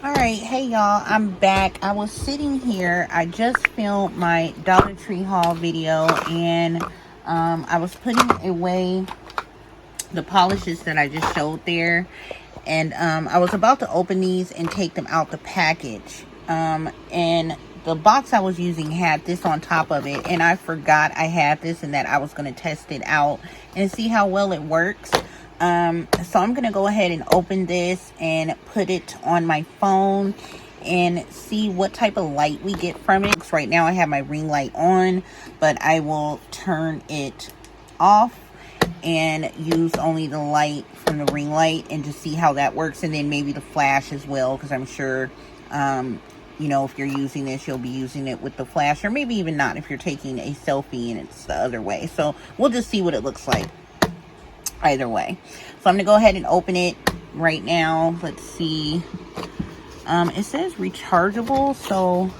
All right, hey y'all, I'm back. I was sitting here, I just filmed my Dollar Tree haul video, and I was putting away the polishes that I just showed there, and I was about to open these and take them out the package, and the box I was using had this on top of it, and I forgot I had this and that I was going to test it out and see how well it works. So I'm going to go ahead and open this and put it on my phone and see what type of light we get from it. Right now I have my ring light on, but I will turn it off and use only the light from the ring light and just see how that works. And then maybe the flash as well, because I'm sure, you know, if you're using this, you'll be using it with the flash, or maybe even not if you're taking a selfie and it's the other way. So we'll just see what it looks like either way. So I'm gonna go ahead and open it right now. Let's see. It says rechargeable, so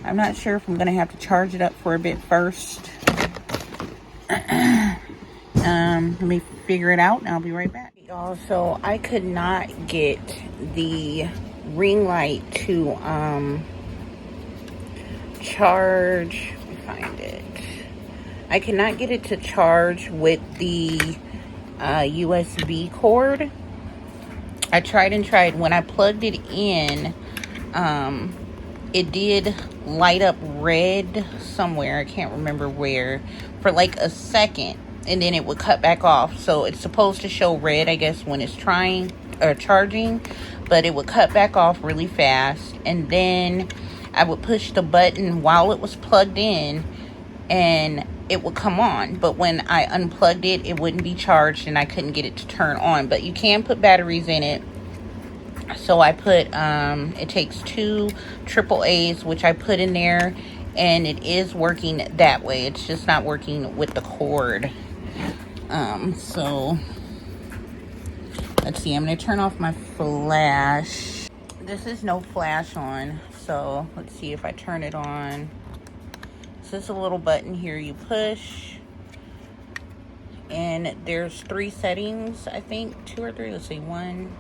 I'm not sure if I'm gonna have to charge it up for a bit first. Let me figure it out and I'll be right back, y'all. So I could not get the ring light to charge. Let me find it. I cannot get it to charge with the USB cord. I tried and tried. When I plugged it in, it did light up red somewhere, I can't remember where, for like a second, and then it would cut back off. So it's supposed to show red, I guess, when it's trying or charging, but it would cut back off really fast. And then I would push the button while it was plugged in and it would come on, but when I unplugged it, it wouldn't be charged and I couldn't get it to turn on. But you can put batteries in it. So I put, it takes 2 AAAs, which I put in there, and it is working that way. It's just not working with the cord. So let's see, I'm going to turn off my flash. This is no flash on, so let's see if I turn it on. So there's a little button here you push, and there's 3 settings, I think, 2 or 3. Let's see, 1.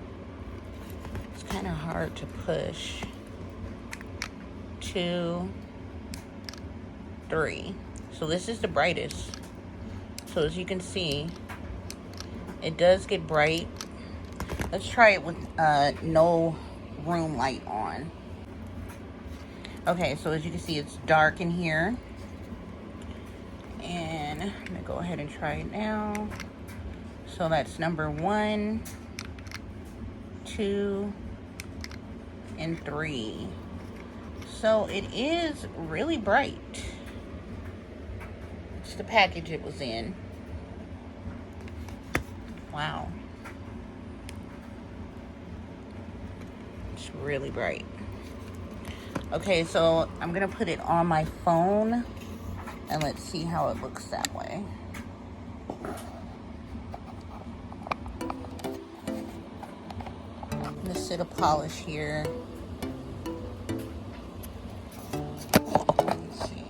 It's kind of hard to push. 2, 3. So this is the brightest. So as you can see, it does get bright. Let's try it with no room light on. Okay, so as you can see, it's dark in here. And I'm gonna go ahead and try it now. So that's number 1, 2, and 3. So it is really bright. It's the package it was in. Wow. It's really bright. Okay, so I'm gonna put it on my phone and let's see how it looks that way. I'm gonna sit a polish here. Let's see.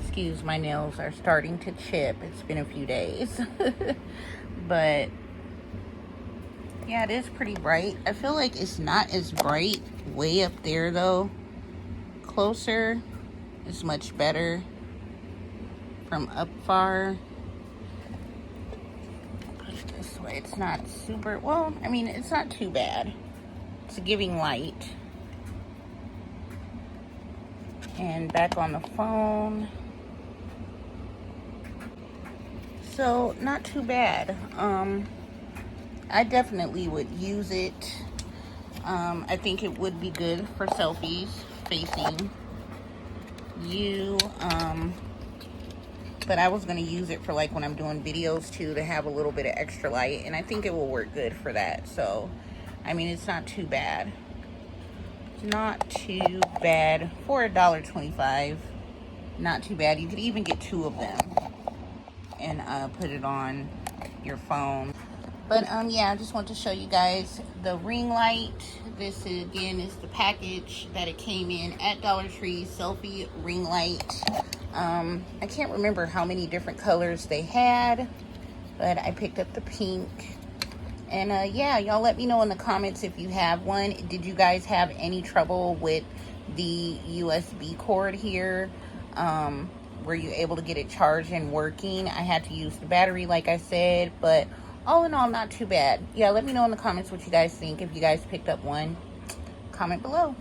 Excuse, my nails are starting to chip. It's been a few days. But yeah, it is pretty bright. I feel like it's not as bright way up there though. Closer is much better from up far. Put it this way. It's not super, well, I mean, it's not too bad. It's giving light. And back on the phone. So not too bad. I definitely would use it. I think it would be good for selfies facing you. But I was going to use it for like when I'm doing videos too, to have a little bit of extra light, and I think it will work good for that. So I mean, it's not too bad. It's not too bad for $1.25. Not too bad. You could even get 2 of them and put it on your phone. But yeah, I just want to show you guys the ring light. This again is the package that it came in at Dollar Tree. Selfie ring light. I can't remember how many different colors they had, but I picked up the pink. And yeah, y'all let me know in the comments if you have one. Did you guys have any trouble with the USB cord here? Were you able to get it charged and working? I had to use the battery like I said, but all in all, not too bad. Yeah, let me know in the comments what you guys think. If you guys picked up one, comment below.